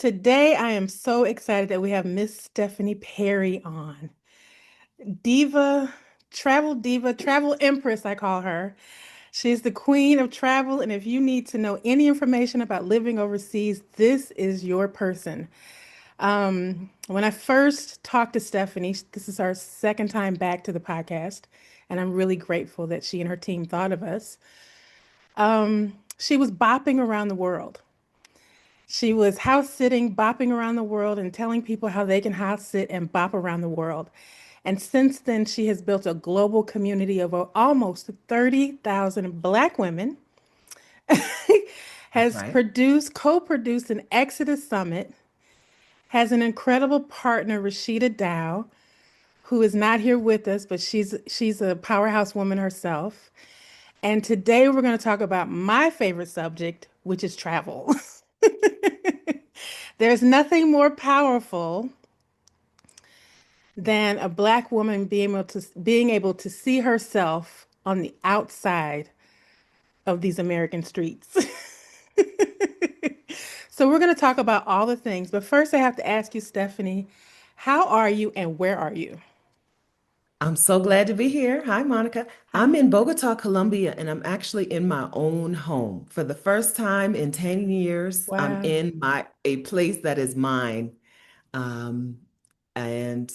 Today, I am so excited that we have Miss Stephanie Perry on. Diva, travel empress, I call her. She's the queen of travel, and if you need to know any information about living overseas, this is your person. When I first talked to Stephanie, this is our second time back to the podcast, and I'm really grateful that she and her team thought of us. She was bopping around the world. She was house sitting, bopping around the world, and telling people how they can house sit and bop around the world. And since then, she has built a global community of almost 30,000 Black women, That's has right. co-produced an Exodus Summit, has an incredible partner, Rashida Dow, who is not here with us, but she's a powerhouse woman herself. And today we're going to talk about my favorite subject, which is travel. There's nothing more powerful than a Black woman being able to see herself on the outside of these American streets. So we're going to talk about all the things, but first I have to ask you, Stephanie, how are you and where are you? I'm so glad to be here. Hi, Monica. I'm Hi. in Bogota, Colombia, and I'm actually in my own home. For the first time in 10 years, I'm Wow. in my a place that is mine. Um, and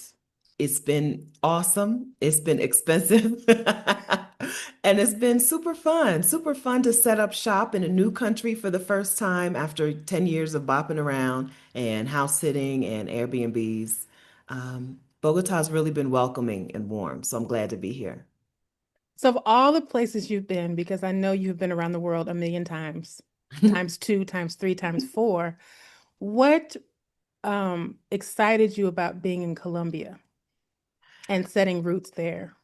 it's been awesome. It's been expensive. And it's been super fun to set up shop in a new country for the first time after 10 years of bopping around and house sitting and Airbnbs. Bogota's really been welcoming and warm, so I'm glad to be here. So of all the places you've been, because I know you've been around the world a million times, times two, times three, times four, what excited you about being in Colombia and setting roots there?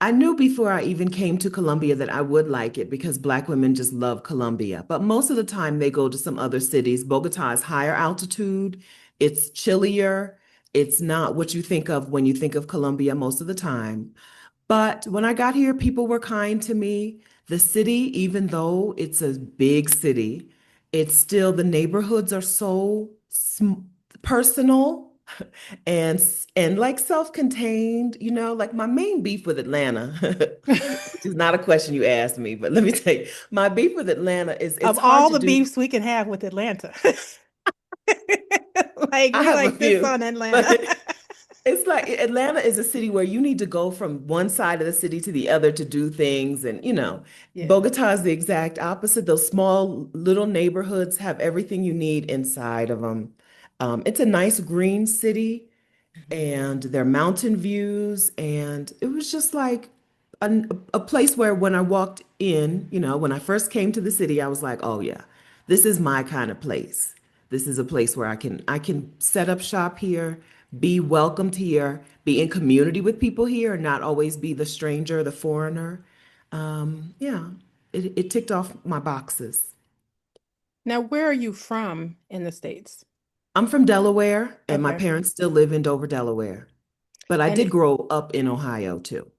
I knew before I even came to Colombia that I would like it because Black women just love Colombia. But most of the time they go to some other cities. Bogota is higher altitude, it's chillier. It's not what you think of when you think of Colombia most of the time. But when I got here, people were kind to me. The city, even though it's a big city, it's still the neighborhoods are so personal and like self-contained, like my main beef with Atlanta, which is not a question you asked me, but let me tell you, my beef with Atlanta is Of it's hard all to the do. beefs we can have with Atlanta, like I we have a like this few, on but Atlanta. it's like Atlanta is a city where you need to go from one side of the city to the other to do things. And, Yeah. Bogota is the exact opposite. Those small little neighborhoods have everything you need inside of them. It's a nice green city Mhm. and their mountain views. And it was just like a place where when I walked in, when I first came to the city, I was like, oh yeah, this is my kind of place. This is a place where I can set up shop here, be welcomed here, be in community with people here, and not always be the stranger, the foreigner. Yeah, it ticked off my boxes. Now, where are you from in the States? I'm from Delaware, and my Okay. parents still live in Dover, Delaware. But I And did it, grow up in Ohio too.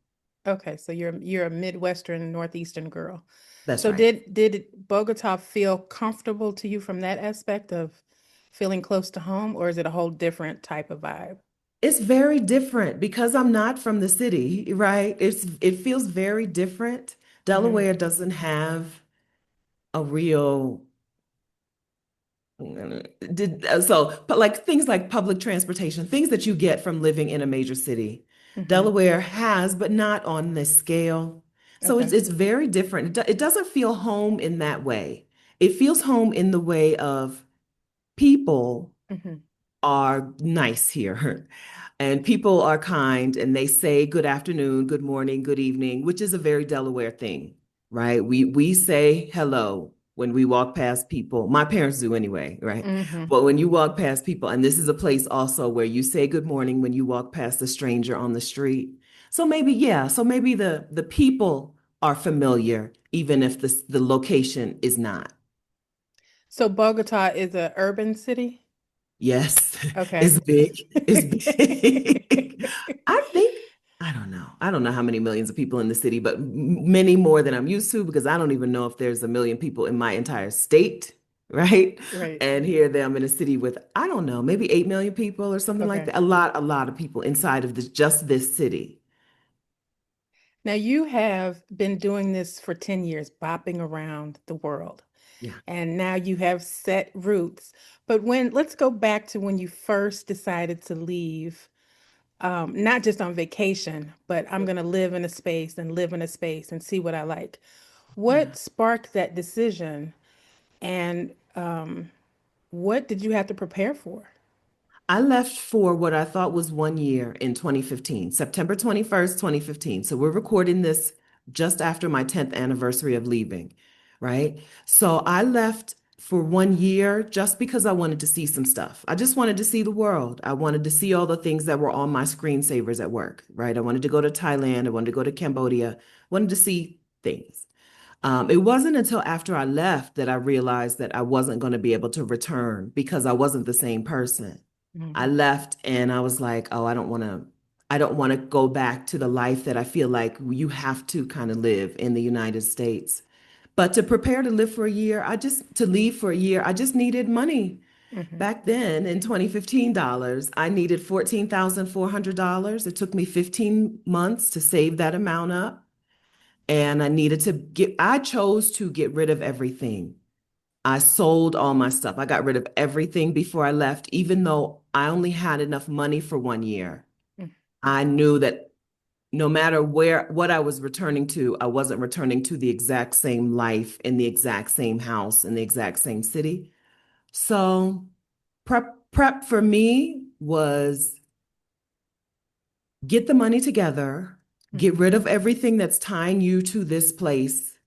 okay, so you're a Midwestern, Northeastern girl. That's So right. did Bogota feel comfortable to you from that aspect of feeling close to home, or is it a whole different type of vibe? It's very different because I'm not from the city, right? It feels very different. Hmm. Delaware doesn't have a real but like things like public transportation, things that you get from living in a major city. Hmm. Delaware has, but not on this scale. So it's Okay. it's very different. It doesn't feel home in that way. It feels home in the way of people Hmm. are nice here. And people are kind and they say good afternoon, good morning, good evening, which is a very Delaware thing, right? We say hello when we walk past people. My parents do anyway, right? Hmm. But when you walk past people, and this is a place also where you say good morning when you walk past a stranger on the street. So maybe, yeah, so maybe the people are familiar, even if the location is not. So Bogota is a urban city? Yes, Okay. it's big. It's big. I think, I don't know. I don't know how many millions of people in the city, but many more than I'm used to because I don't even know if there's a million people in my entire state, right? Right. And here them in a city with, I don't know, maybe 8 million people or something like Okay. that. A lot of people inside of this, just this city. Now you have been doing this for 10 years, bopping around the world. Yeah. And now you have set roots. But let's go back to when you first decided to leave, not just on vacation, but I'm going to live in a space and live in a space and see what I like. Yeah. What sparked that decision, and what did you have to prepare for? I left for what I thought was 1 year in 2015, September 21st, 2015. So we're recording this just after my 10th anniversary of leaving, right? So I left for 1 year just because I wanted to see some stuff. I just wanted to see the world. I wanted to see all the things that were on my screensavers at work, right? I wanted to go to Thailand. I wanted to go to Cambodia. Wanted to see things. It wasn't until after I left that I realized that I wasn't going to be able to return because I wasn't the same person. I Mhm. left and I was like, oh, I don't want to go back to the life that I feel like you have to kind of live in the United States. But to prepare to live for a year, to leave for a year, I just needed money. Mhm. Back then in 2015 dollars, I needed $14,400. It took me 15 months to save that amount up. And I chose to get rid of everything. I sold all my stuff. I got rid of everything before I left, even though I only had enough money for 1 year. Mhm. I knew that no matter what I was returning to, I wasn't returning to the exact same life in the exact same house in the exact same city. So prep for me was get the money together, get Mhm. rid of everything that's tying you to this place,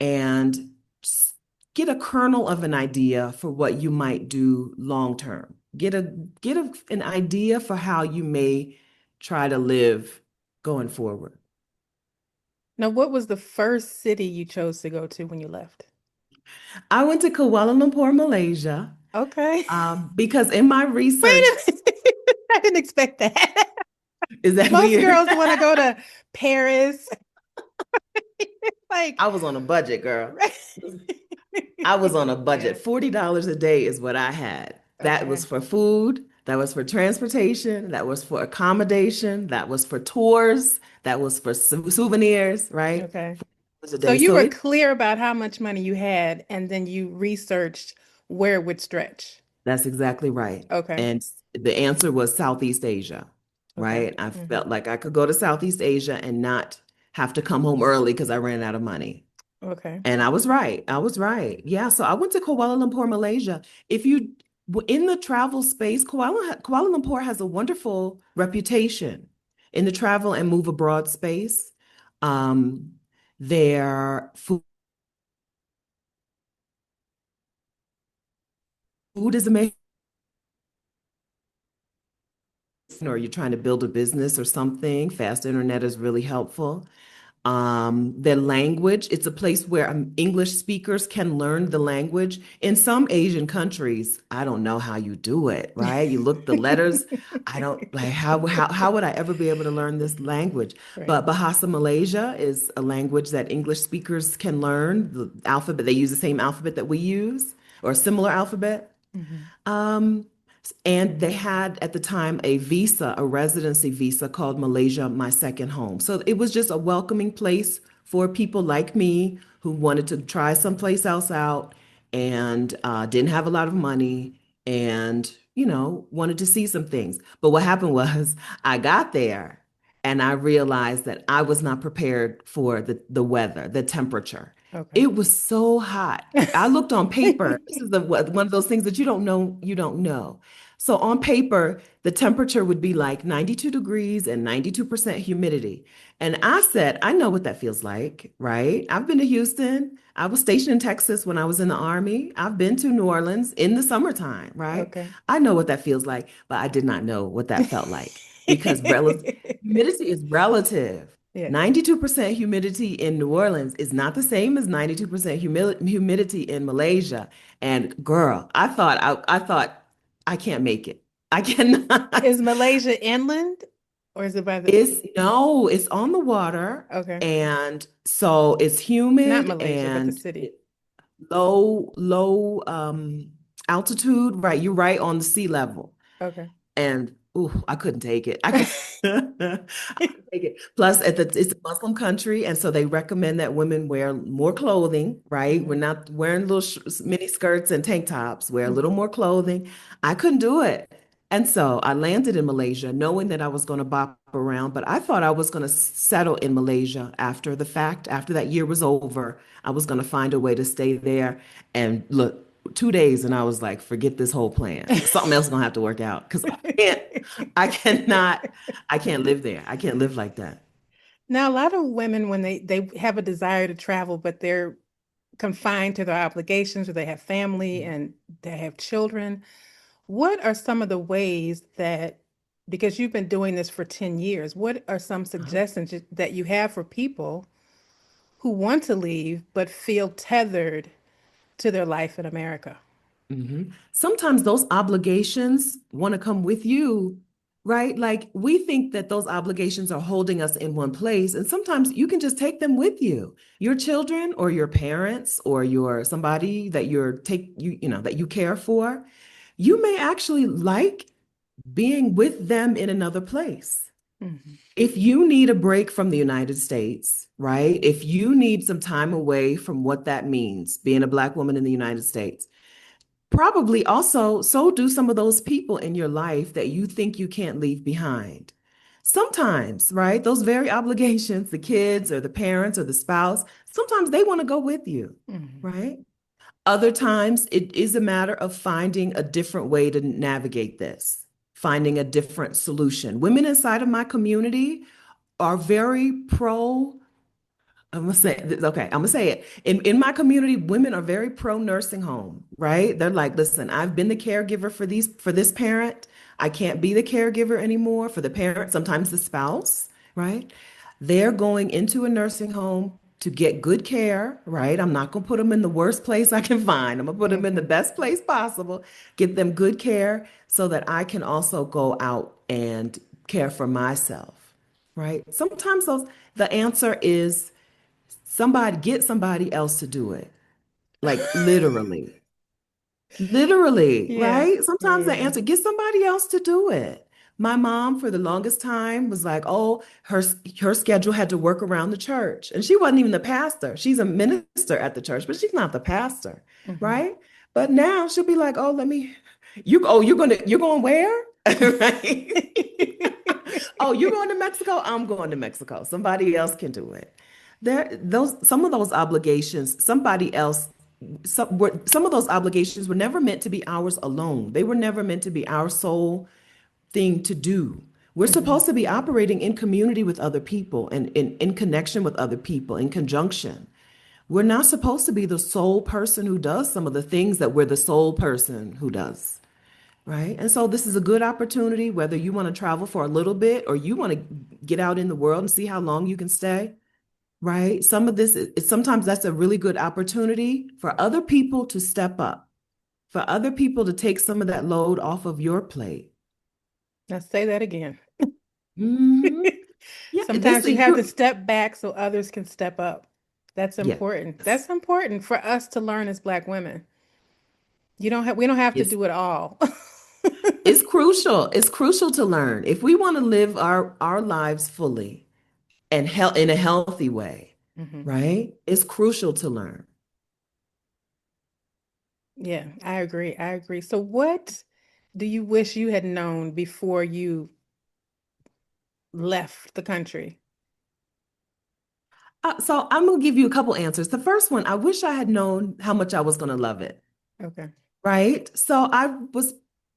and get a kernel of an idea for what you might do long term. An idea for how you may try to live going forward. Now, what was the first city you chose to go to when you left? I went to Kuala Lumpur, Malaysia, Okay. because in my Wait research, a minute. I didn't expect that. is that Most weird? girls want to go to Paris. Like, I was on a budget, girl. right. I was on a Yeah. budget. $40 a day is what I had. That was Okay. for food, that was for transportation, that was for accommodation, that was for tours, that was for souvenirs, right? Okay. $40 a So day. you So were it clear about how much money you had, and then you researched where it would stretch. That's exactly right. Okay. And the answer was Southeast Asia, Okay. right? I Hmm. felt like I could go to Southeast Asia and not have to come home early because I ran out of money. Okay. And I was right. I was right. Yeah. So I went to Kuala Lumpur, Malaysia. If you in the travel space, Kuala Lumpur has a wonderful reputation in the travel and move abroad space. Um, their food is amazing, or you're trying to build a business or something. Fast internet is really helpful. Their language, it's a place where English speakers can learn the language. In some Asian countries, I don't know how you do it, right? You look the letters, I don't like how would I ever be able to learn this language? Right. But Bahasa Malaysia is a language that English speakers can learn. The alphabet, they use the same alphabet that we use or a similar alphabet. Hmm. Um, and they had at the time a residency visa called Malaysia My Second Home. So it was just a welcoming place for people like me who wanted to try someplace else out and didn't have a lot of money and, wanted to see some things. But what happened was I got there and I realized that I was not prepared for the weather, the temperature. Okay. It was so hot. I looked on paper. This is one of those things that you don't know. So on paper, the temperature would be like 92 degrees and 92% humidity. And I said, I know what that feels like, right? I've been to Houston. I was stationed in Texas when I was in the Army. I've been to New Orleans in the summertime, right? Okay. I know what that feels like, but I did not know what that felt like because humidity is relative. Yeah. 92% humidity in New Orleans is not the same as 92% humidity in Malaysia. And girl, I thought I can't make it. I cannot. Is Malaysia inland, or is it by the? It's no, it's on the water. Okay. And so it's Not humid Malaysia, but the and city. low altitude, right? You're right on the sea level. Okay. And ooh, I couldn't take it. I could I couldn't take it. Plus, it's a Muslim country, and so they recommend that women wear more clothing, right? We're Hmm. not wearing little mini skirts and tank tops. Wear a little Hmm. more clothing. I couldn't do it. And so I landed in Malaysia knowing that I was going to bop around, but I thought I was going to settle in Malaysia after the fact. After that year was over, I was going to find a way to stay there. And look, 2 days, and I was like, forget this whole plan. Something else is gonna have to work out because can't, I cannot, I can't live there. I can't live like that. Now, a lot of women, when they have a desire to travel, but they're confined to their obligations, or they have family and they have children, what are some of the ways that, because you've been doing this for 10 years, what are some Uh-huh. suggestions that you have for people who want to leave but feel tethered to their life in America? Sometimes those obligations want to come with you, right? Like we think that those obligations are holding us in one place, and sometimes you can just take them with you. Your children or your parents or your somebody that you know that you care for, you may actually like being with them in another place. Hmm. If you need a break from the United States, right? If you need some time away from what that means, being a Black woman in the United States, probably also so do some of those people in your life that you think you can't leave behind. Sometimes, right? Those very obligations, the kids or the parents or the spouse, sometimes they want to go with you, Hmm. right? Other times, it is a matter of finding a different way to navigate this, finding a different solution. Women inside of my community are very pro. I'm gonna say okay. I'm gonna say it. In my community, women are very pro nursing home, right? They're like, listen, I've been the caregiver for this parent. I can't be the caregiver anymore for the parent, sometimes the spouse, right? They're going into a nursing home to get good care, right? I'm not gonna put them in the worst place I can find. I'm gonna put them in the Hmm. best place possible, get them good care so that I can also go out and care for myself, right? Sometimes the answer is somebody get somebody else to do it. Like literally. Literally, Yeah, right? Sometimes the yeah. answer, get somebody else to do it. My mom, for the longest time, was like, "Oh, her schedule had to work around the church, and she wasn't even the pastor. She's a minister at the church, but she's not the pastor, Hmm. right?" But now she'll be like, "Oh, let me, you're going where, right?" Oh, you're going to Mexico? I'm going to Mexico. Somebody else can do it. Some of those obligations, somebody else, some of those obligations were never meant to be ours alone. They were never meant to be our sole thing to do. We're Hmm. supposed to be operating in community with other people and in connection with other people, in conjunction. We're not supposed to be the sole person who does some of the things that we're the sole person who does. Right. And so this is a good opportunity, whether you want to travel for a little bit or you want to get out in the world and see how long you can stay. Right. Some of this is sometimes that's a really good opportunity for other people to step up, for other people to take some of that load off of your plate. Now say that again. Hmm. Yeah. Sometimes you have to step back so others can step up. That's important. Yes. That's important for us to learn as Black women. We don't have to It's do it all. it's crucial. It's crucial to learn. If we want to live our lives fully and in a healthy way, Hmm. right? It's crucial to learn. Yeah, I agree. I agree. So what do you wish you had known before you left the country? So I'm gonna give you a couple answers. The first one, I wish I had known how much I was gonna love it. Okay. Right? So I was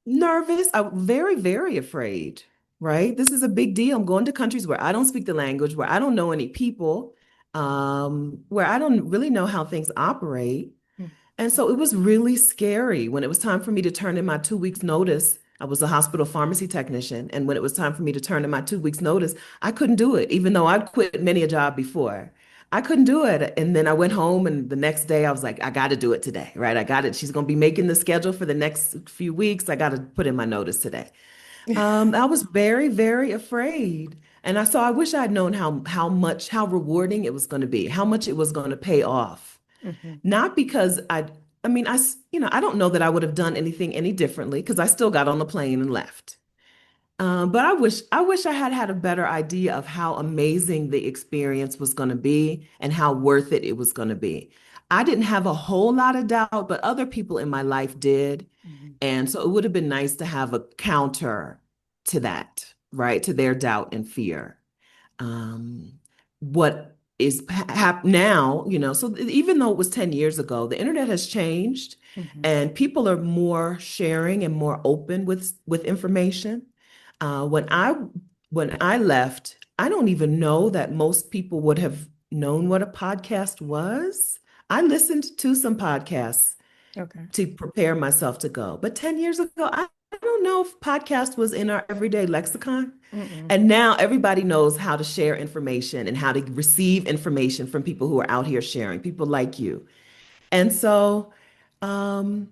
nervous. I was very, very afraid. Right? This is a big deal. I'm going to countries where I don't speak the language, where I don't know any people, where I don't really know how things operate. And so it was really scary when it was time for me to turn in my 2 weeks notice. I was a hospital pharmacy technician. And when it was time for me to turn in my 2 weeks notice, I couldn't do it, even though I'd quit many a job before. I couldn't do it. And then I went home and the next day I was like, I got to do it today, right? I got it. She's going to be making the schedule for the next few weeks. I got to put in my notice today. I was very, very afraid. So I wish I'd known how rewarding it was going to be, how much it was going to pay off. Hmm. Not because I mean, I don't know that I would have done anything any differently because I still got on the plane and left. But I wish I had had a better idea of how amazing the experience was going to be and how worth it was going to be. I didn't have a whole lot of doubt, but other people in my life did. Hmm. And so it would have been nice to have a counter to that, right? To their doubt and fear. What is now, so even though it was 10 years ago, the internet has changed Hmm. and people are more sharing and more open with information. When I left, I don't even know that most people would have known what a podcast was. I listened to some podcasts Okay. to prepare myself to go. But 10 years ago, I don't know if podcast was in our everyday lexicon. Mm-mm. And now everybody knows how to share information and how to receive information from people who are out here sharing, people like you. And so um,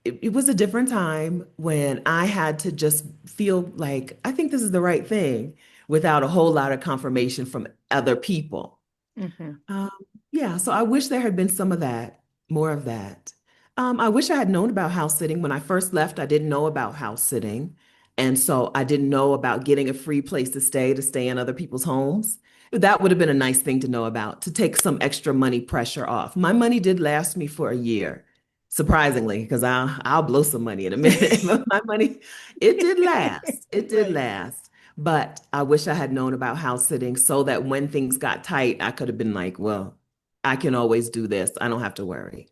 it was a different time when I had to just feel like I think this is the right thing without a whole lot of confirmation from other people. Hmm. Um, yeah, so I wish there had been some of that, more of that. I wish I had known about house sitting. When I first left, I didn't know about house sitting. And so I didn't know about getting a free place to stay in other people's homes. That would have been a nice thing to know about, to take some extra money pressure off. My money did last me for a year, surprisingly, because I'll blow some money in a minute. But my money, it did last. It did Right. last. But I wish I had known about house sitting so that when things got tight, I could have been like, well, I can always do this. I don't have to worry.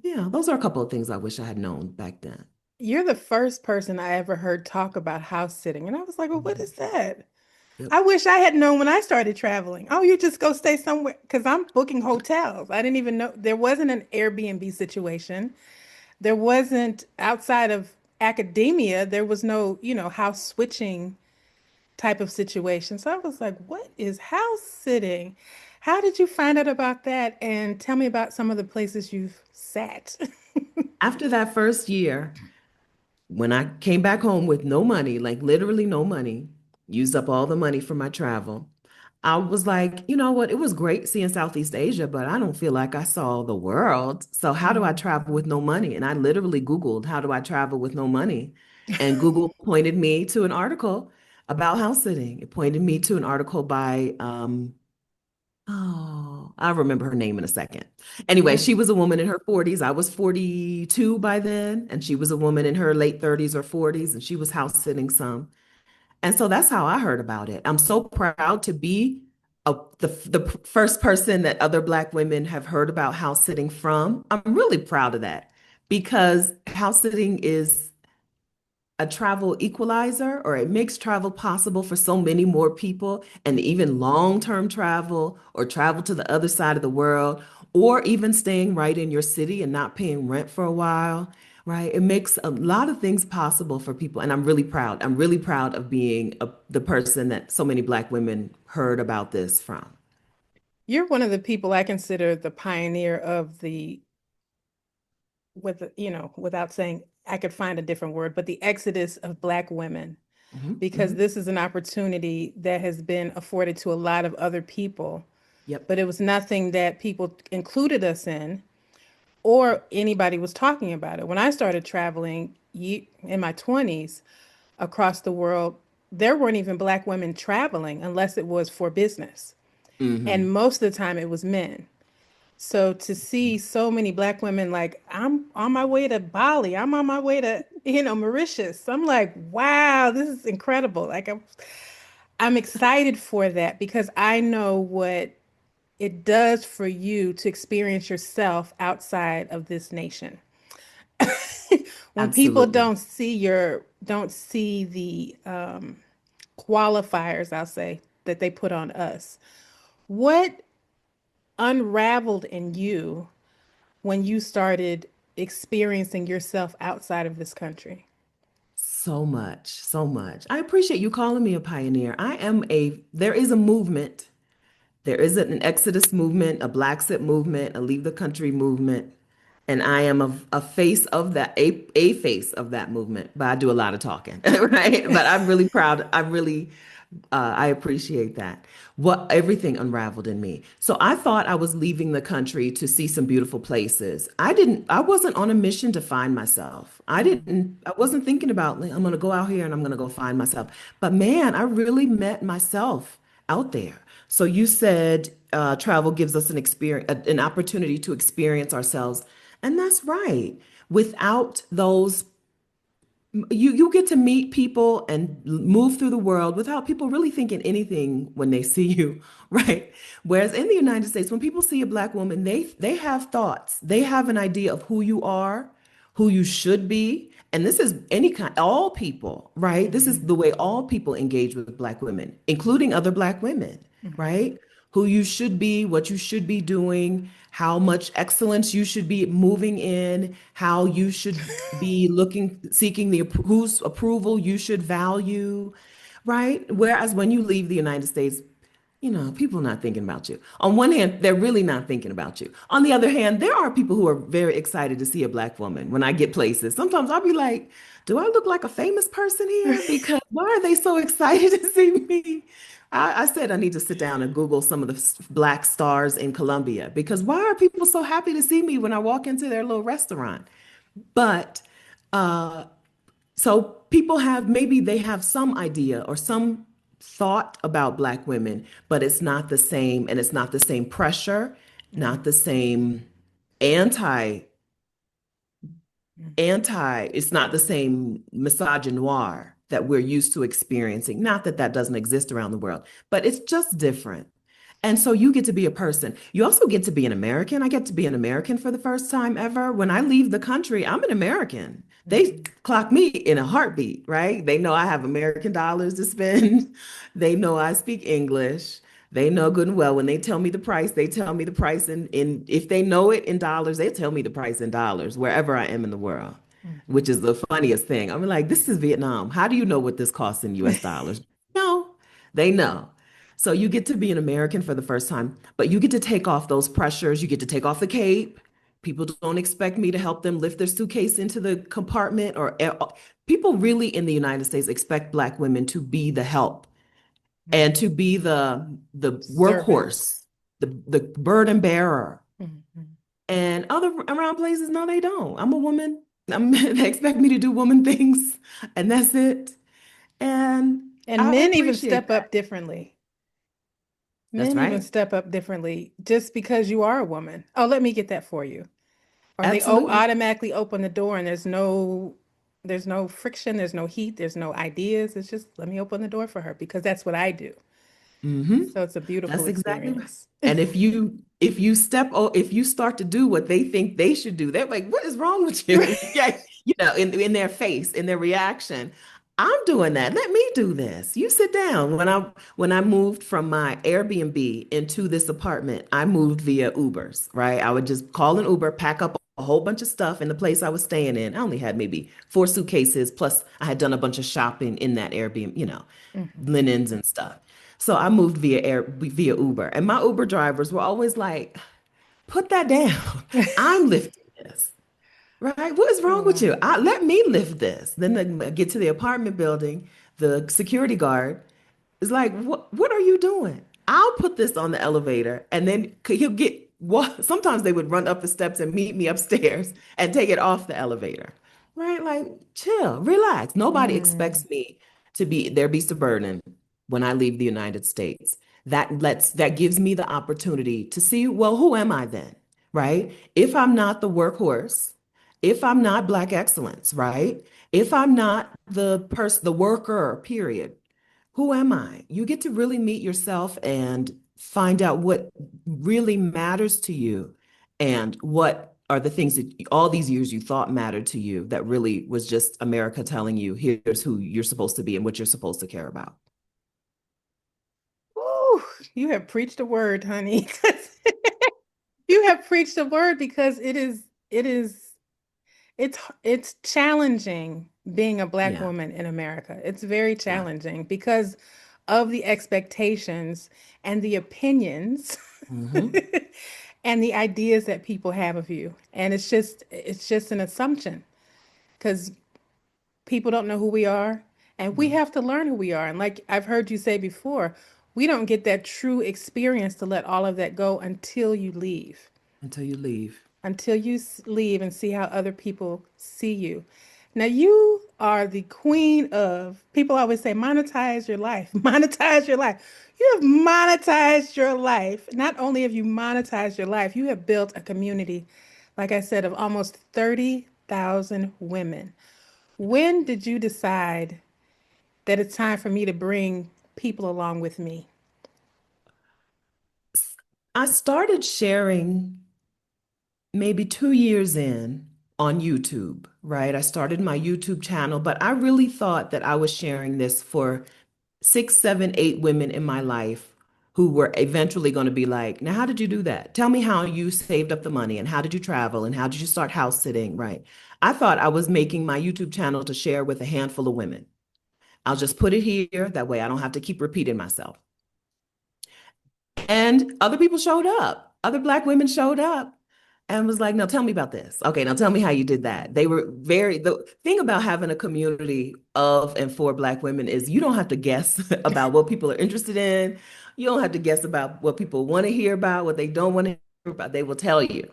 Yeah, those are a couple of things I wish I had known back then. You're the first person I ever heard talk about house sitting. And I was like, well, what is Mhm. that? Yep. I wish I had known when I started traveling. Oh, you just go stay somewhere because I'm booking hotels. I didn't even know there wasn't an Airbnb situation. There wasn't outside of academia, there was no, house switching type of situation. So I was like, what is house sitting? How did you find out about that? And tell me about some of the places you've sat. After that first year, when I came back home with no money, like literally no money, used up all the money for my travel, I was like, you know what? It was great seeing Southeast Asia, but I don't feel like I saw the world. So how do I Mm. travel with no money? And I literally Googled, how do I travel with no money? And Google pointed me to an article about house sitting. It pointed me to an article by, oh, I'll remember her name in a second. Anyway, she Mm. was a woman in her 40s. I was 42 by then, and she was a woman in her late 30s or 40s, and she was house sitting some. And so that's how I heard about it. I'm so proud to be the first person that other Black women have heard about house sitting from. I'm really proud of that because house sitting is a travel equalizer, or it makes travel possible for so many more people, and even long-term travel or travel to the other side of the world, or even staying right in your city and not paying rent for a while, right? It makes a lot of things possible for people, and I'm really proud. I'm really proud of being the person that so many Black women heard about this from. You're one of the people I consider the pioneer of without saying I could find a different word, but the exodus of Black women, Mhm, because mhm. this is an opportunity that has been afforded to a lot of other people, Yep. but it was nothing that people included us in or anybody was talking about it. When I started traveling in my 20s across the world, there weren't even Black women traveling unless it was for business. And Hmm. most of the time it was men. So to see so many Black women, like, I'm on my way to Bali, I'm on my way to, Mauritius. I'm like, wow, this is incredible. Like I'm excited for that because I know what it does for you to experience yourself outside of this nation. When people Absolutely. don't see the qualifiers, I'll say, that they put on us. What unraveled in you when you started experiencing yourself outside of this country? So much, so much. I appreciate you calling me a pioneer. There is a movement. There is an Exodus movement, a Blacksit movement, a Leave the Country movement. And I am a face of that, a face of that movement, but I do a lot of talking, right? But I'm really proud. I'm really I appreciate that. What everything unraveled in me. So I thought I was leaving the country to see some beautiful places. I wasn't on a mission to find myself. I wasn't thinking about like, I'm going to go out here and I'm going to go find myself. But man, I really met myself out there. So you said travel gives us an opportunity to experience ourselves. And that's right. Without those you get to meet people and move through the world without people really thinking anything when they see you, right? Whereas in the United States, when people see a black woman, they have thoughts. They have an idea of who you are, who you should be. And this is any kind, all people, right? This is Mhm. the way all people engage with black women, including other black women, Mhm. right? Who you should be, what you should be doing, how much excellence you should be moving in, how you should be seeking whose approval you should value, right? Whereas when you leave the United States, people are not thinking about you. On one hand, they're really not thinking about you. On the other hand, there are people who are very excited to see a black woman when I get places. Sometimes I'll be like, do I look like a famous person here? Because why are they so excited to see me? I said I need to sit down and Google some of the black stars in Colombia because why are people so happy to see me when I walk into their little restaurant? But so people have maybe they have some idea or some thought about black women, but it's not the same, and it's not the same pressure, not the same anti it's not the same misogynoir that we're used to experiencing. Not that that doesn't exist around the world, but it's just different. And so you get to be a person. You also get to be an American. I get to be an American for the first time ever. When I leave the country, I'm an American. They Mhm. clock me in a heartbeat, right? They know I have American dollars to spend. They know I speak English. They know good and well when they tell me the price, they tell me the price in if they know it in dollars, they tell me the price in dollars wherever I am in the world, which Mhm. is the funniest thing. I'm like, this is Vietnam. How do you know what this costs in US dollars? No, they know. So you get to be an American for the first time, but you get to take off those pressures. You get to take off the cape. People don't expect me to help them lift their suitcase into the compartment people really in the United States expect Black women to be the help and Mhm. to be the workhorse, Servants. the burden bearer. Mhm. And other around places, no, they don't. I'm a woman. They expect me to do woman things, and that's it. And And I men even appreciate step that. up differently. That's Men even right. step up differently just because you are a woman. Oh, let me get that for you. Or they Absolutely. automatically open the door and there's no friction, there's no heat, there's no ideas. It's just let me open the door for her because that's what I do. Hmm. So it's a beautiful That's exactly right. experience. And if you start to do what they think they should do, they're like, "What is wrong with you?" Yeah, in their face, in their reaction. I'm doing that. Let me do this. You sit down. When I moved from my Airbnb into this apartment, I moved via Ubers, right? I would just call an Uber, pack up a whole bunch of stuff in the place I was staying in. I only had maybe 4 suitcases, plus I had done a bunch of shopping in that Airbnb, Mhm. linens and stuff. So I moved via Uber, and my Uber drivers were always like, "Put that down. I'm lifting this, right? What is wrong with Wow. you? Let me lift this." Then they get to the apartment building. The security guard is like, "What are you doing? I'll put this on the elevator," and then he'll get. Sometimes they would run up the steps and meet me upstairs and take it off the elevator, right? Like, chill, relax. Nobody Mm. expects me to be their beast of burden when I leave the United States. That gives me the opportunity to see, well, who am I then? Right? If I'm not the workhorse, if I'm not Black excellence, right? If I'm not the worker, period, who am I? You get to really meet yourself and find out what really matters to you and what are the things that all these years you thought mattered to you that really was just America telling you, here's who you're supposed to be and what you're supposed to care about. Ooh, you have preached a word, honey. You have preached a word because it is it's challenging being a black Yeah. woman in America. It's very Yeah. challenging because of the expectations and the opinions Hmm. and the ideas that people have of you. And it's just an assumption because people don't know who we are And we Right. have to learn who we are. And like I've heard you say before, we don't get that true experience to let all of that go until you leave, Until you leave. until you leave and see how other people see you. Now, you are the queen of, people always say, monetize your life, monetize your life. You have monetized your life. Not only have you monetized your life, you have built a community, like I said, of almost 30,000 women. When did you decide that it's time for me to bring people along with me? I started sharing maybe 2 years in on YouTube, right? I started my YouTube channel, but I really thought that I was sharing this for six, seven, eight women in my life who were eventually going to be like, now, how did you do that? Tell me how you saved up the money and how did you travel and how did you start house sitting, right? I thought I was making my YouTube channel to share with a handful of women. I'll just put it here. That way I don't have to keep repeating myself. And other people showed up. Other Black women showed up and was like, no, tell me about this. Okay, now tell me how you did that. They were the thing about having a community of and for Black women is you don't have to guess about what people are interested in. You don't have to guess about what people want to hear about, what they don't want to hear about. They will tell you.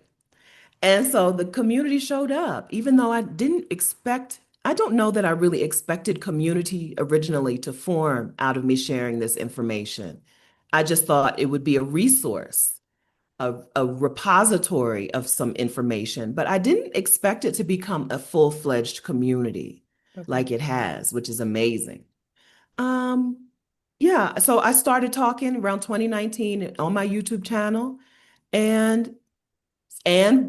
And so the community showed up, even though I don't know that I really expected community originally to form out of me sharing this information. I just thought it would be a resource, a repository of some information, but I didn't expect it to become a full-fledged community Okay. like it has, which is amazing. Um, yeah, so I started talking around 2019 on my YouTube channel, and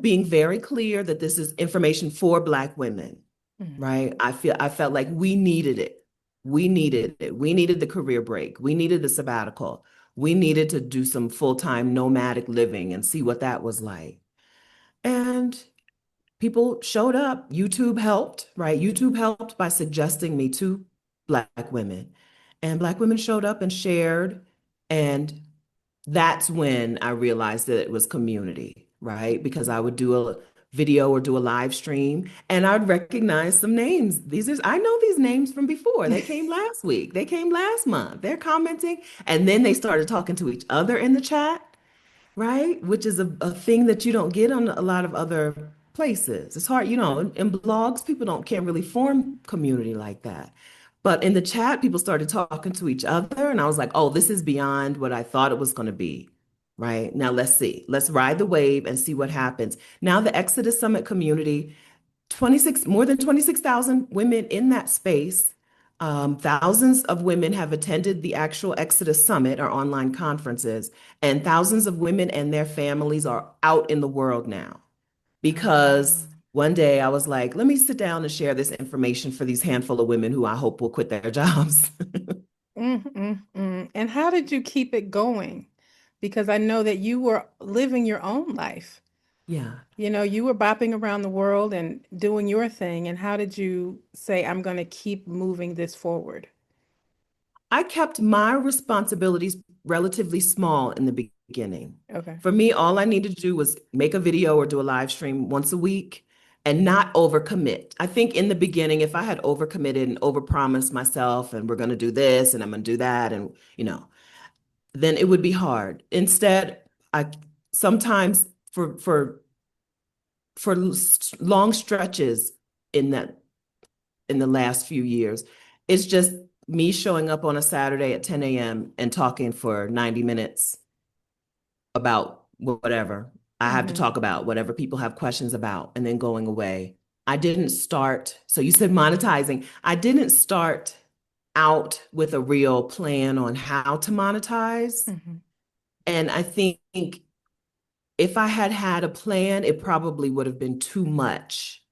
being very clear that this is information for Black women, Mhm. right? I felt like we needed it. We needed it. We needed the career break. We needed the sabbatical. We needed to do some full-time nomadic living and see what that was like. And people showed up. YouTube helped, right? YouTube helped by suggesting me to Black women. And Black women showed up and shared. And that's when I realized that it was community, right? Because I would do a video or do a live stream and I'd recognize some names. I know these names from before. They came last week. They came last month. They're commenting. And then they started talking to each other in the chat, right? Which is a thing that you don't get on a lot of other places. It's hard, in blogs, people don't can't really form community like that. But in the chat, people started talking to each other, and I was like, oh, this is beyond what I thought it was going to be. Right. Now let's see. Let's ride the wave and see what happens. Now the Exodus Summit community, more than 26,000 women in that space. Thousands of women have attended the actual Exodus Summit or online conferences, and thousands of women and their families are out in the world now. Because one day I was like, let me sit down and share this information for these handful of women who I hope will quit their jobs. And how did you keep it going? Because I know that you were living your own life. Yeah. You know, you were bopping around the world and doing your thing. And how did you say, I'm going to keep moving this forward? I kept my responsibilities relatively small in the beginning. Okay. For me, all I needed to do was make a video or do a live stream once a week and not overcommit. I think in the beginning, if I had overcommitted and overpromised myself and we're going to do this and I'm going to do that and, then it would be hard. Instead, I sometimes for long stretches in that in the last few years. It's just me showing up on a Saturday at 10 a.m. and talking for 90 minutes about whatever I have to Hmm. talk about, whatever people have questions about, and then going away. I didn't start, so you said monetizing. I didn't start out with a real plan on how to monetize. Hmm. And I think if I had had a plan, it probably would have been too much.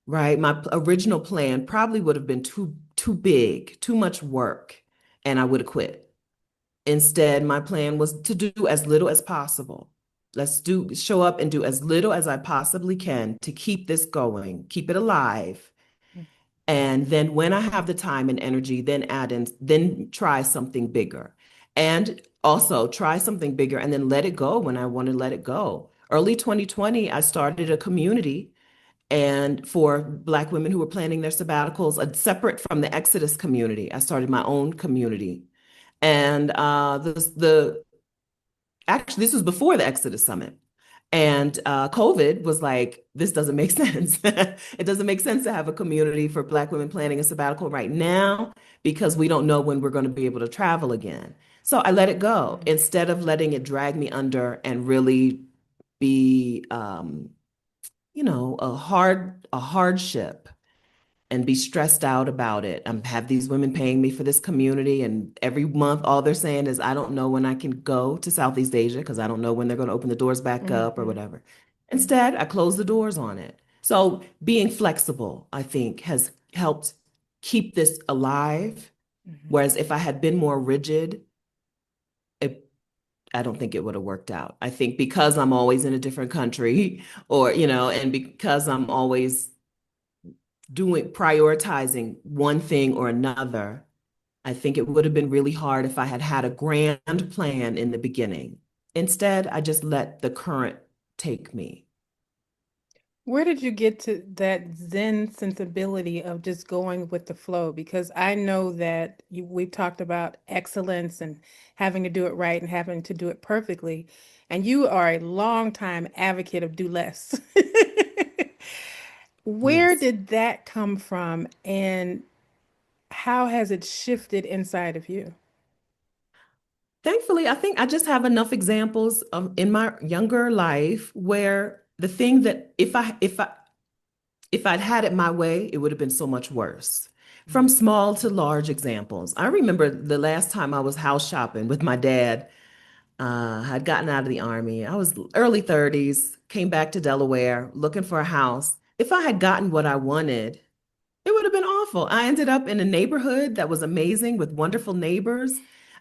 Right. My original plan probably would have been too big, too much work, and I would have quit. Instead, my plan was to do as little as possible. Show up and do as little as I possibly can to keep this going, keep it alive. And then when I have the time and energy, then try something bigger. And also try something bigger and then let it go when I want to let it go. Early 2020, I started a community And for Black women who were planning their sabbaticals, separate from the Exodus community, I started my own community. And actually, this was before the Exodus Summit. And COVID was like, this doesn't make sense. It doesn't make sense to have a community for Black women planning a sabbatical right now because we don't know when we're going to be able to travel again. So I let it go Mm, instead of letting it drag me under and really be, a hardship and be stressed out about it. I have these women paying me for this community, and every month, all they're saying is, I don't know when I can go to Southeast Asia because I don't know when they're going to open the doors back up or mhm, whatever. Instead, I close the doors on it. So being flexible, I think, has helped keep this alive. mhm. Whereas if I had been more rigid, it, I don't think it would have worked out. I think because I'm always in a different country, or, and because I'm always prioritizing one thing or another, I think it would have been really hard if I had had a grand plan in the beginning. Instead, I just let the current take me. Where did you get to that Zen sensibility of just going with the flow? Because I know that we've talked about excellence and having to do it right and having to do it perfectly. And you are a longtime advocate of do less. Where Yes. did that come from, and how has it shifted inside of you? Thankfully, I think I just have enough examples of in my younger life where the thing that if I'd had it my way, it would have been so much worse. From small to large examples. I remember the last time I was house shopping with my dad. I'd gotten out of the army. I was early 30s, came back to Delaware looking for a house. If I had gotten what I wanted, it would have been awful. I ended up in a neighborhood that was amazing with wonderful neighbors.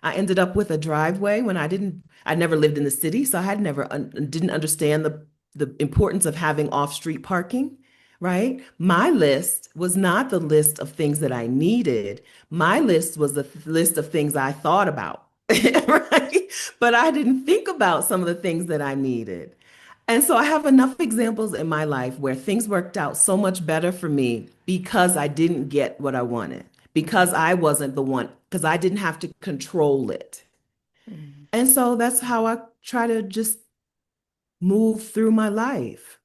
I ended up with a driveway when I never lived in the city, so I had never didn't understand the importance of having off-street parking, right? My list was not the list of things that I needed. My list was the list of things I thought about, right? But I didn't think about some of the things that I needed. And so I have enough examples in my life where things worked out so much better for me because I didn't get what I wanted, because Mhm, I wasn't the one, because I didn't have to control it. mhm. And so that's how I try to just move through my life.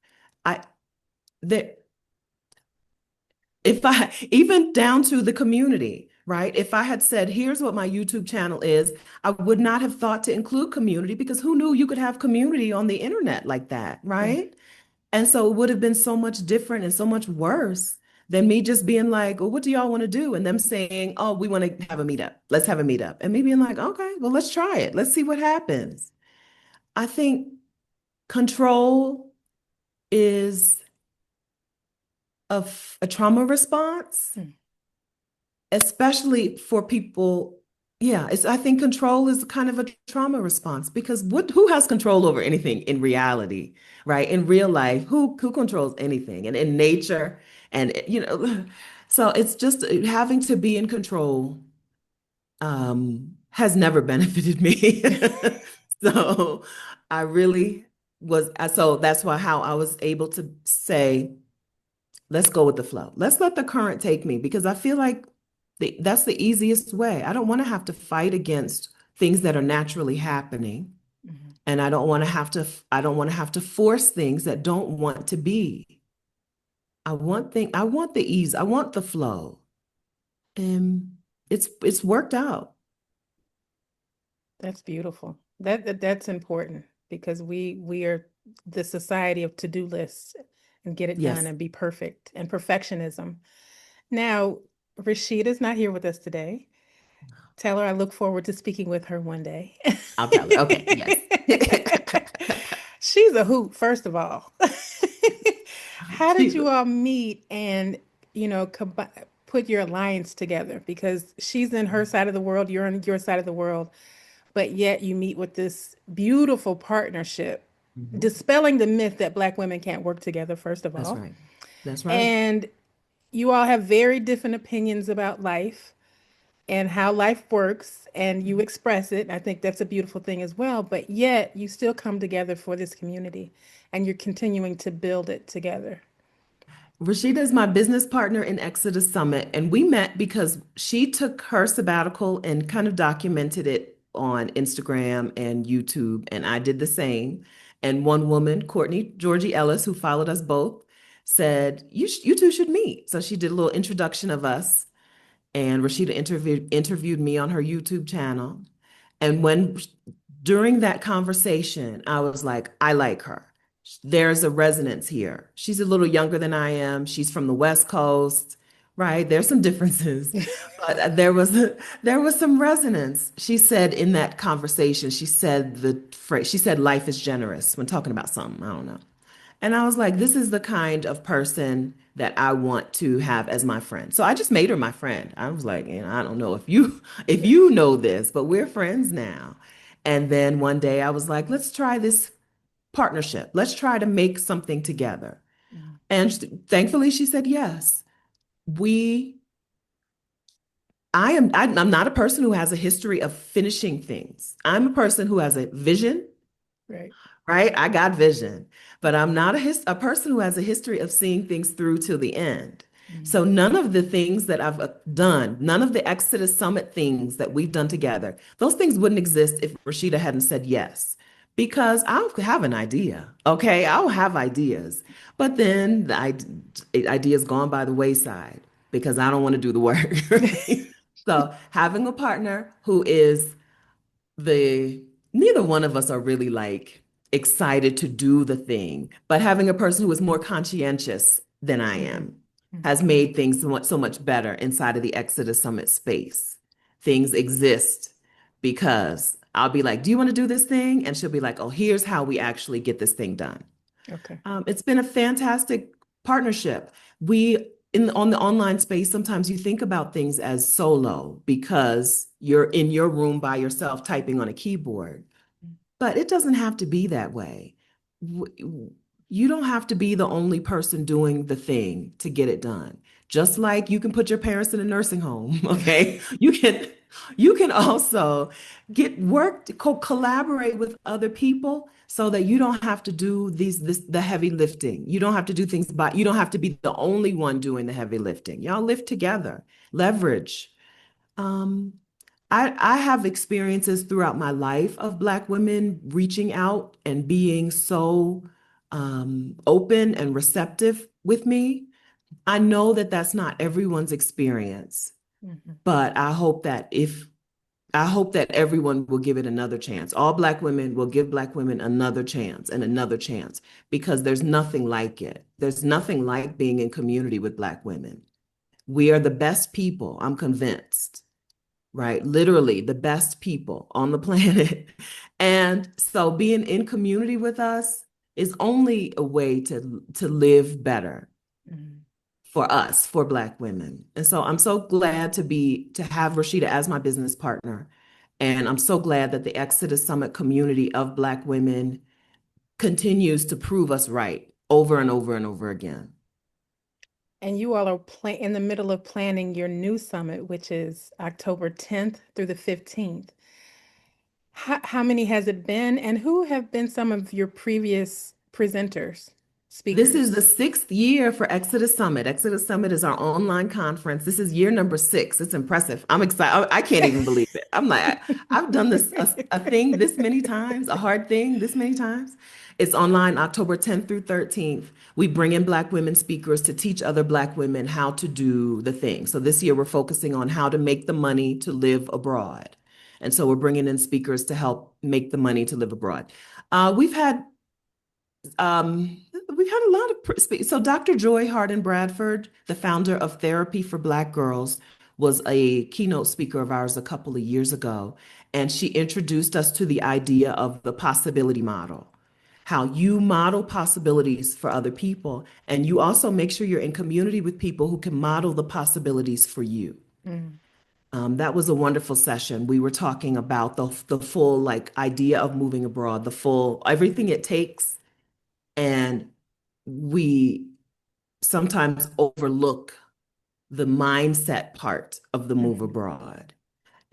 I that if I even down to the community, right? If I had said, here's what my YouTube channel is, I would not have thought to include community because who knew you could have community on the internet like that, Right. right? And so it would have been so much different and so much worse than me just being like, well, what do y'all want to do? And them saying, oh, we want to have a meetup. Let's have a meetup. And me being like, okay, well, let's try it. Let's see what happens. I think control is a trauma response, Mm, especially for people. Yeah, I think control is kind of a trauma response because who has control over anything in reality, right? In real life, who controls anything? And in nature, and so it's just having to be in control has never benefited me. So I really so that's why how I was able to say, let's go with the flow. Let's let the current take me because I feel like that's the easiest way. I don't want to have to fight against things that are naturally happening, mhm. and I don't want to have to force things that don't want to be. I want the ease. I want the flow. And it's worked out. That's beautiful. That's important because we are the society of to-do lists and get it done Yes, and be perfect and perfectionism. Now, Rashida's not here with us today. Tell her I look forward to speaking with her one day. I'll tell her. Okay, yes. She's a hoot, first of all. How did She's you all meet and, put your alliance together? Because she's in her side of the world, you're on your side of the world, but yet you meet with this beautiful partnership, Mhm. dispelling the myth that Black women can't work together, first of That's all. right. That's right. And you all have very different opinions about life and how life works, and you Mhm. express it. I think that's a beautiful thing as well, but yet you still come together for this community and you're continuing to build it together. Rashida is my business partner in Exodus Summit, and we met because she took her sabbatical and kind of documented it on Instagram and YouTube, and I did the same. And one woman, Courtney Georgie Ellis, who followed us both, said, you two should meet." So she did a little introduction of us, and Rashida interviewed me on her YouTube channel. And when during that conversation, I was like, I like her. There's a resonance here. She's a little younger than I am. She's from the West Coast, right? There's some differences, but there was some resonance. She said in that conversation, she said the phrase, she said life is generous when talking about something. I don't know. And I was like, this is the kind of person that I want to have as my friend. So I just made her my friend. I was like, I don't know if you know this, but we're friends now. And then one day I was like, let's try this partnership. Let's try to make something together. And thankfully she said yes. We I'm not a person who has a history of finishing things. I'm a person who has a vision, Right. right? I got vision, but I'm not a person who has a history of seeing things through till the end. Mm. So none of the things that I've done, none of the Exodus Summit things that we've done together, those things wouldn't exist if Rashida hadn't said yes. Because I'll have an idea, okay? I'll have ideas, but then idea's gone by the wayside because I don't want to do the work, right? So having a partner who is the neither one of us are really like excited to do the thing, but having a person who is more conscientious than I Mhm. am has Mhm. made things so much better inside of the Exodus Summit space. Things exist because I'll be like, "Do you want to do this thing?" And she'll be like, "Oh, here's how we actually get this thing done." Okay. It's been a fantastic partnership. We in on the online space, sometimes you think about things as solo because you're in your room by yourself typing on a keyboard. But it doesn't have to be that way. You don't have to be the only person doing the thing to get it done. Just like you can put your parents in a nursing home, okay? You can also get work to collaborate with other people so that you don't have to do the heavy lifting. You don't have to do things by you don't have to be the only one doing the heavy lifting. Y'all lift together, leverage. Um, I have experiences throughout my life of Black women reaching out and being so open and receptive with me. I know that that's not everyone's experience, Mhm. but I hope that everyone will give it another chance. All Black women will give Black women another chance and another chance because there's nothing like it. There's nothing like being in community with Black women. We are the best people, I'm convinced, right? Literally the best people on the planet. And so being in community with us is only a way to live better Mhm. for us, for Black women. And so I'm so glad to have Rashida as my business partner. And I'm so glad that the Exodus Summit community of Black women continues to prove us right over and over and over again. And you all are in the middle of planning your new summit, which is October 10th through the 15th. How many has it been, and who have been some of your previous presenters, This is speakers? the sixth year for Exodus Summit. Exodus Summit is our online conference. This is year number six. It's impressive. I'm excited. I can't even believe it. I'm like, I've done a thing this many times, a hard thing this many times. It's online October 10th through 13th. We bring in Black women speakers to teach other Black women how to do the thing. So this year we're focusing on how to make the money to live abroad. And so we're bringing in speakers to help make the money to live abroad. Um, we've had a lot of so Dr. Joy Harden Bradford, the founder of Therapy for Black Girls, was a keynote speaker of ours a couple of years ago, and she introduced us to the idea of the possibility model. How you model possibilities for other people, and you also make sure you're in community with people who can model the possibilities for you. Mm. That was a wonderful session. We were talking about the full like idea of moving abroad, the full everything it takes, and we sometimes overlook the mindset part of the move Mhm. abroad.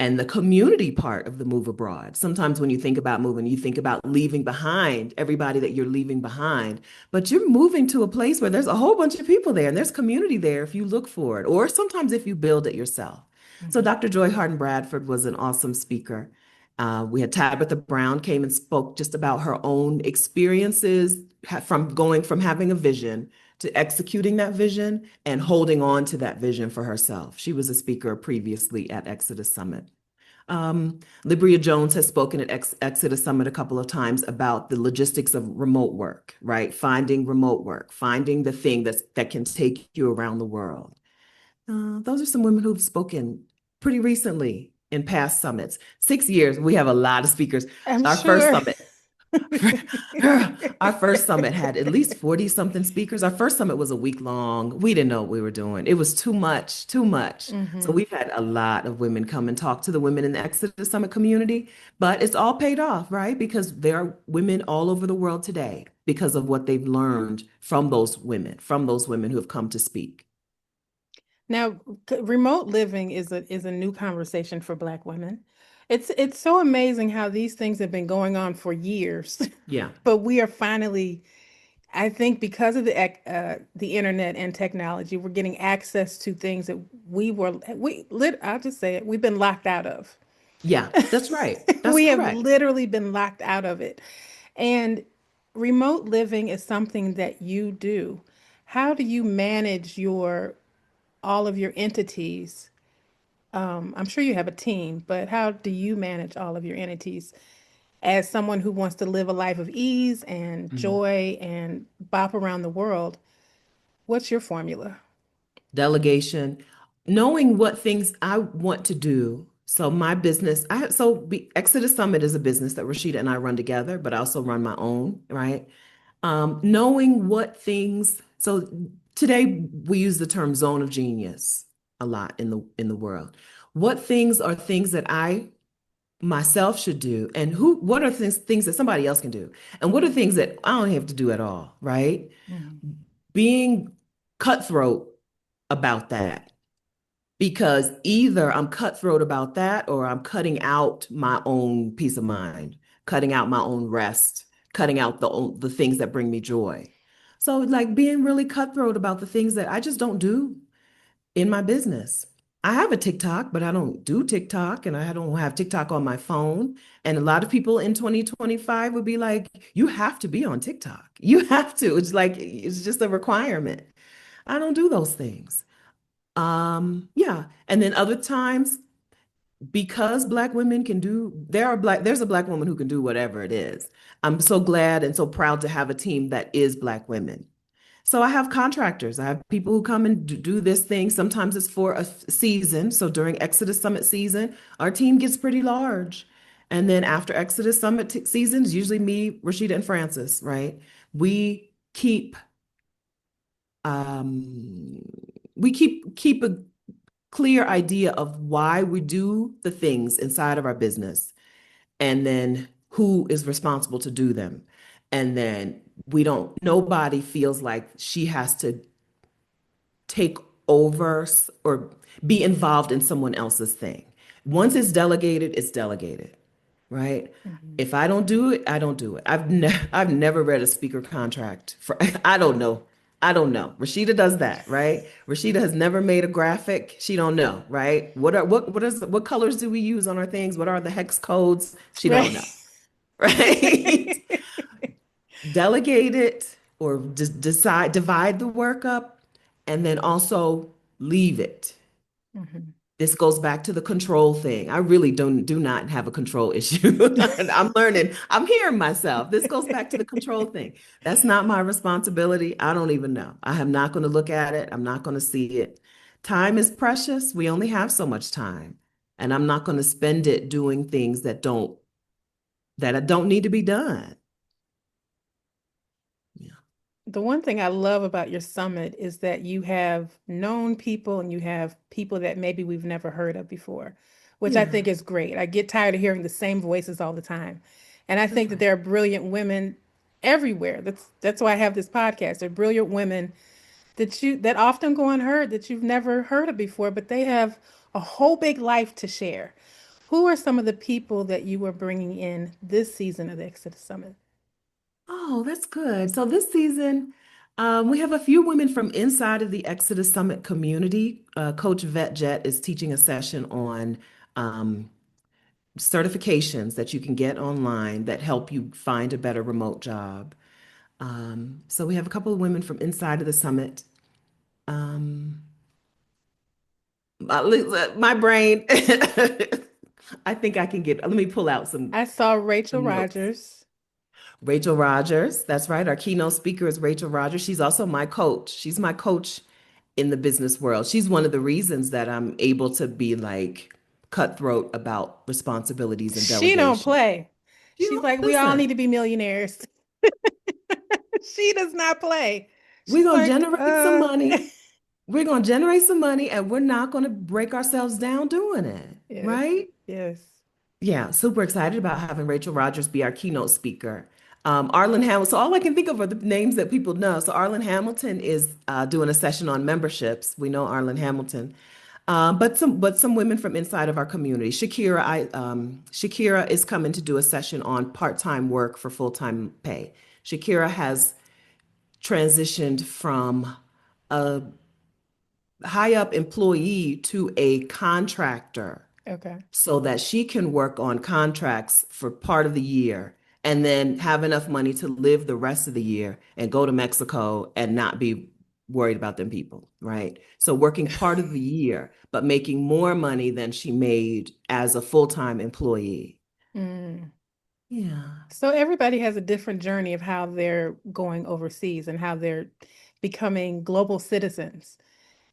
and the community part of the move abroad. Sometimes when you think about moving, you think about leaving behind everybody that you're leaving behind, but you're moving to a place where there's a whole bunch of people there and there's community there if you look for it, or sometimes if you build it yourself. So Mhm. Dr. Joy Harden Bradford was an awesome speaker. We had Tabitha Brown came and spoke just about her own experiences from going from having a vision to executing that vision and holding on to that vision for herself. She was a speaker previously at Exodus Summit. Libria Jones has spoken at Exodus Summit a couple of times about the logistics of remote work, right? Finding remote work, finding the thing that can take you around the world. Those are some women who've spoken pretty recently in past summits. 6 years, we have a lot of speakers. I'm Our first sure. summit, our first summit had at least 40 something speakers. Our first summit was a week long. We didn't know what we were doing. It was too much, too much. So Hmm. we've had a lot of women come and talk to the women in the Exodus Summit community, but it's all paid off, right? Because there are women all over the world today because of what they've learned from those women who have come to speak. Now, remote living is a new conversation for Black women. It's so amazing how these things have been going on for years, Yeah. but we are finally, I think, because of the internet and technology, we're getting access to things that I'll just say it, we've been locked out of. Yeah, that's right. That's We have correct. literally been locked out of it. And remote living is something that you do. How do you manage your all of your entities? I'm sure you have a team, but how do you manage all of your entities as someone who wants to live a life of ease and Mhm. joy and bop around the world? What's your formula? Delegation, knowing what things I want to do. So my business, Exodus Summit is a business that Rashida and I run together, but I also run my own, right? Knowing what things. So today we use the term zone of genius a lot in the world. What things are things that I myself should do, and what are things that somebody else can do, and what are things that I don't have to do at all, right? Mhm. Being cutthroat about that, because either I'm cutthroat about that or I'm cutting out my own peace of mind, cutting out my own rest, cutting out the things that bring me joy. So like being really cutthroat about the things that I just don't do in my business. I have a TikTok, but I don't do TikTok and I don't have TikTok on my phone. And a lot of people in 2025 would be like, you have to be on TikTok. You have to. It's like, it's just a requirement. I don't do those things. Yeah. And then other times, because Black women can do, there's a Black woman who can do whatever it is. I'm so glad and so proud to have a team that is Black women. So I have contractors. I have people who come and do this thing. Sometimes it's for a season. So during Exodus Summit season, our team gets pretty large. And then after Exodus Summit seasons, usually me, Rashida, and Francis, right? We keep um, we keep a clear idea of why we do the things inside of our business, and then who is responsible to do them. And then nobody feels like she has to take over or be involved in someone else's thing. Once it's delegated, it's delegated, right? Mhm. If I don't do it, I don't do it. I've never read a speaker contract for I don't know. I don't know. Rashida does that, right? Rashida has never made a graphic. She don't know, right? What colors do we use on our things? What are the hex codes? She don't Right. know, right? Delegate it or just divide the work up, and then also leave it. Mhm. This goes back to the control thing. I really do not have a control issue. I'm learning. I'm hearing myself. This goes back to the control thing. That's not my responsibility. I don't even know. I am not going to look at it. I'm not going to see it. Time is precious. We only have so much time. And I'm not going to spend it doing things that don't need to be done. Yeah. The one thing I love about your summit is that you have known people and you have people that maybe we've never heard of before, which I Yeah, think is great. I get tired of hearing the same voices all the time. And I that's think that right. there are brilliant women everywhere. That's why I have this podcast. They're brilliant women that often go unheard that you've never heard of before, but they have a whole big life to share. Who are some of the people that you are bringing in this season of the Exodus Summit? Oh, that's good. So this season, we have a few women from inside of the Exodus Summit community. Coach Vet Jet is teaching a session on um, certifications that you can get online that help you find a better remote job. So we have a couple of women from inside of the summit. Um, my brain, I think I can get, let me pull out I saw Rachel some notes. Rogers. Rachel Rogers, that's right. Our keynote speaker is Rachel Rogers. She's also my coach. She's my coach in the business world. She's one of the reasons that I'm able to be like cutthroat about responsibilities and She don't delegation. play. You She's know, like, we all listen, need to be millionaires. She does not play. we're She's gonna like, generate some money. We're gonna generate some money and we're not gonna break ourselves down doing it, yes, right? yes. Yeah, super excited about having Rachel Rogers be our keynote speaker. Arlen Hamilton. So all I can think of are the names that people know. So Arlen Hamilton is doing a session on memberships. We know Arlen Hamilton, but some women from inside of our community. Shakira is coming to do a session on part-time work for full-time pay. Shakira has transitioned from a high up employee to a contractor Okay. so that she can work on contracts for part of the year and then have enough money to live the rest of the year and go to Mexico and not be worried about them people, right? So working part of the year, but making more money than she made as a full-time employee. Mm. Yeah. So everybody has a different journey of how they're going overseas and how they're becoming global citizens.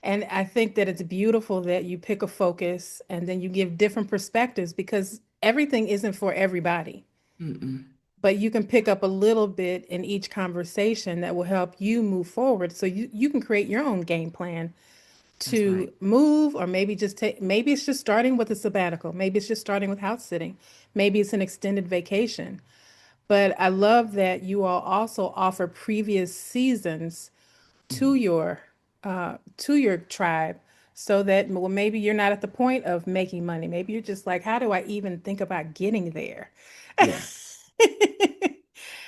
And I think that it's beautiful that you pick a focus and then you give different perspectives because everything isn't for everybody. Mm-mm. But you can pick up a little bit in each conversation that will help you move forward. So you can create your own game plan That's to right. move, or maybe just take, maybe it's just starting with a sabbatical, maybe it's just starting with house sitting, maybe it's an extended vacation. But I love that you all also offer previous seasons to Mhm. your tribe so that, well, maybe you're not at the point of making money. Maybe you're just like, how do I even think about getting there? Yes.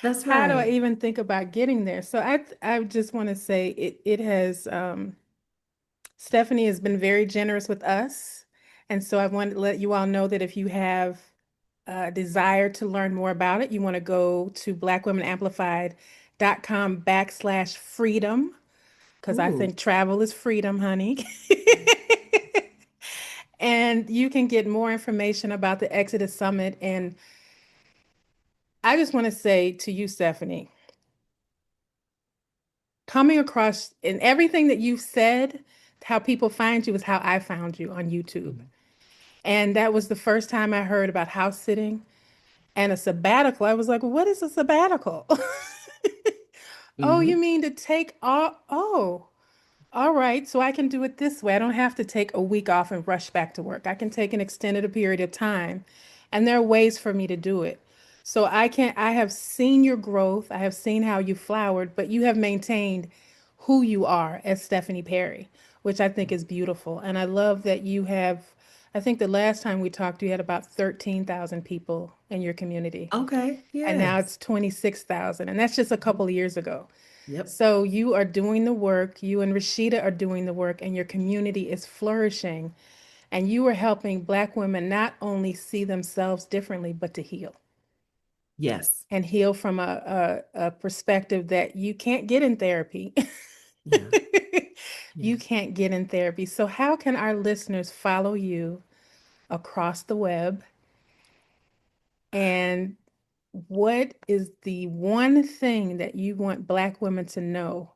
That's How do I right. even think about getting there? So I just want to say it has Stephanie has been very generous with us. And so I want to let you all know that if you have a desire to learn more about it, you want to go to blackwomenamplified.com/freedom, because I Ooh, think travel is freedom, honey. And you can get more information about the Exodus Summit. And I just want to say to you, Stephanie, coming across in everything that you've said, how people find you is how I found you on YouTube. mm, And that was the first time I heard about house sitting and a sabbatical. I was like, what is a sabbatical? Oh, you mhm. mean to take all? Oh, all right. So I can do it this way. I don't have to take a week off and rush back to work. I can take an extended period of time. And there are ways for me to do it. So I have seen your growth. I have seen how you flowered, but you have maintained who you are as Stephanie Perry, which I think is beautiful. And I love that you have, I think the last time we talked, you had about 13,000 people in your community. Okay, And now yes. it's 26,000. And that's just a Mhm. couple of years ago. Yep. So you are doing the work, you and Rashida are doing the work, and your community is flourishing. And you are helping Black women not only see themselves differently, but to heal Yes. and heal from a perspective that you can't get in therapy. Yeah. You Yeah. can't get in therapy. So, how can our listeners follow you across the web? And what is the one thing that you want Black women to know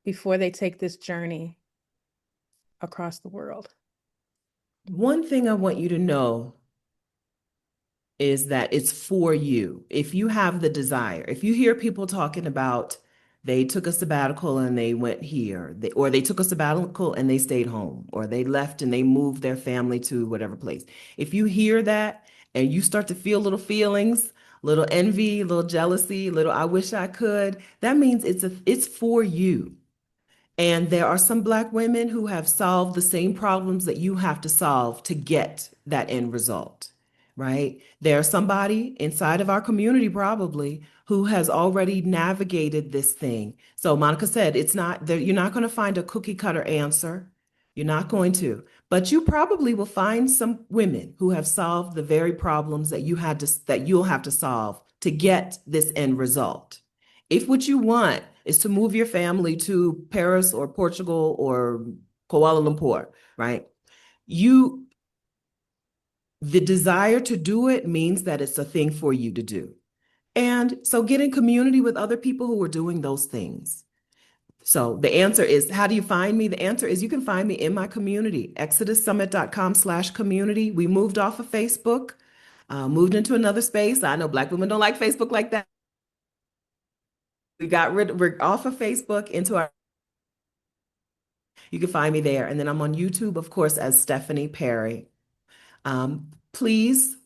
before they take this journey across the world? One thing I want you to know is that it's for you. If you have the desire, if you hear people talking about they took a sabbatical and they went here, or they took a sabbatical and they stayed home, or they left and they moved their family to whatever place. If you hear that and you start to feel little feelings, little envy, little jealousy, little I wish I could, that means it's for you. And there are some Black women who have solved the same problems that you have to solve to get that end result, right? There's somebody inside of our community probably who has already navigated this thing. So Monica said, it's not there, you're not going to find a cookie cutter answer. You're not going to, but you probably will find some women who have solved the very problems that you'll have to solve to get this end result. If what you want is to move your family to Paris or Portugal or Kuala Lumpur, right? You, the desire to do it means that it's a thing for you to do. And so get in community with other people who are doing those things. So the answer is, how do you find me? The answer is you can find me in my community, exodussummit.com/community. We moved off of Facebook, moved into another space. I know Black women don't like Facebook like that. We're off of Facebook into our, you can find me there. And then I'm on YouTube, of course, as Stephanie Perry. Please,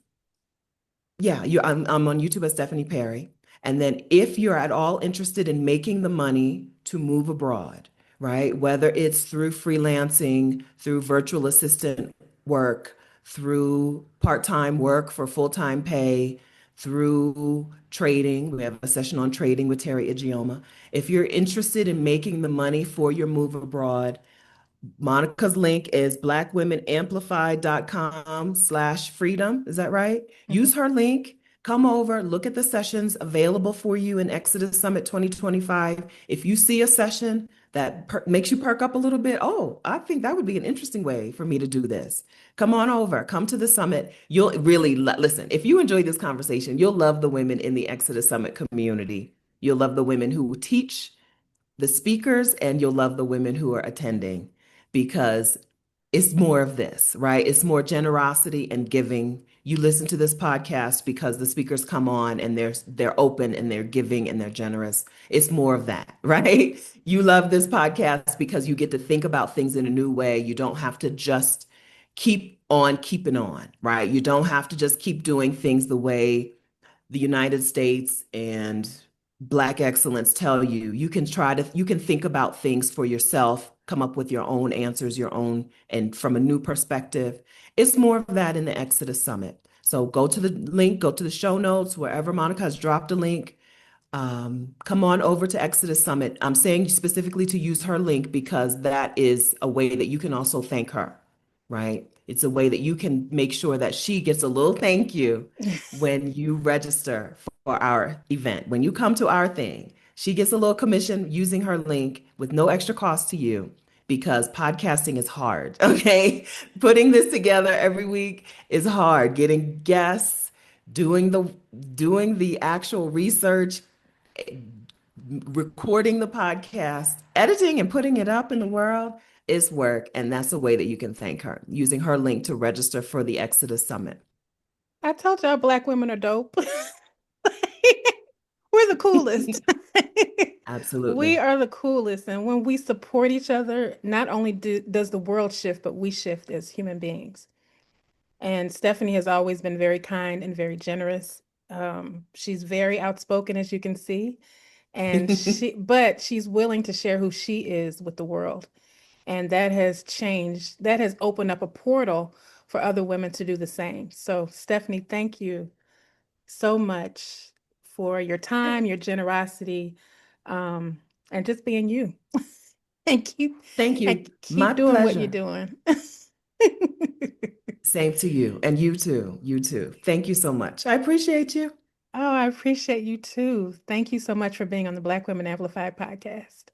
yeah, I'm on YouTube as Stephanie Perry. And then if you're at all interested in making the money to move abroad, right? Whether it's through freelancing, through virtual assistant work, through part-time work for full-time pay, through trading. We have a session on trading with Terry Igioma. If you're interested in making the money for your move abroad, Monica's link is blackwomenamplified.com/freedom. Is that right? Mhm. Use her link. Come over, look at the sessions available for you in Exodus Summit 2025. If you see a session that makes you perk up a little bit, oh, I think that would be an interesting way for me to do this. Come on over, come to the summit. You'll really listen. If you enjoy this conversation, you'll love the women in the Exodus Summit community. You'll love the women who teach, the speakers, and you'll love the women who are attending because it's more of this, right? It's more generosity and giving. You listen to this podcast because the speakers come on and they're open and they're giving and they're generous. It's more of that, right? You love this podcast because you get to think about things in a new way. You don't have to just keep on keeping on, right? You don't have to just keep doing things the way the United States and Black excellence tell you. You can think about things for yourself, come up with your own answers, your own, and from a new perspective. It's more of that in the Exodus Summit. So go to the link, go to the show notes, wherever Monica has dropped a link. Come on over to Exodus Summit. I'm saying specifically to use her link because that is a way that you can also thank her, right? It's a way that you can make sure that she gets a little thank you when you register for our event. When you come to our thing, she gets a little commission using her link with no extra cost to you because podcasting is hard, okay? Putting this together every week is hard. Getting guests, doing the doing the actual research, recording the podcast, editing and putting it up in the world is work. And that's a way that you can thank her using her link to register for the Exodus Summit. I told y'all Black women are dope. We're the coolest. We Absolutely. are the coolest. And when we support each other, not only does the world shift, but we shift as human beings. And Stephanie has always been very kind and very generous. She's very outspoken, as you can see, and but she's willing to share who she is with the world. And that has changed, that has opened up a portal for other women to do the same. So, Stephanie, thank you so much for your time, your generosity, um, and just being you. And Thank you. My keep doing what you're pleasure. doing. Same to you. And you too. You too. Thank you so much. I appreciate you. Oh, I appreciate you too. Thank you so much for being on the Black Women Amplified podcast.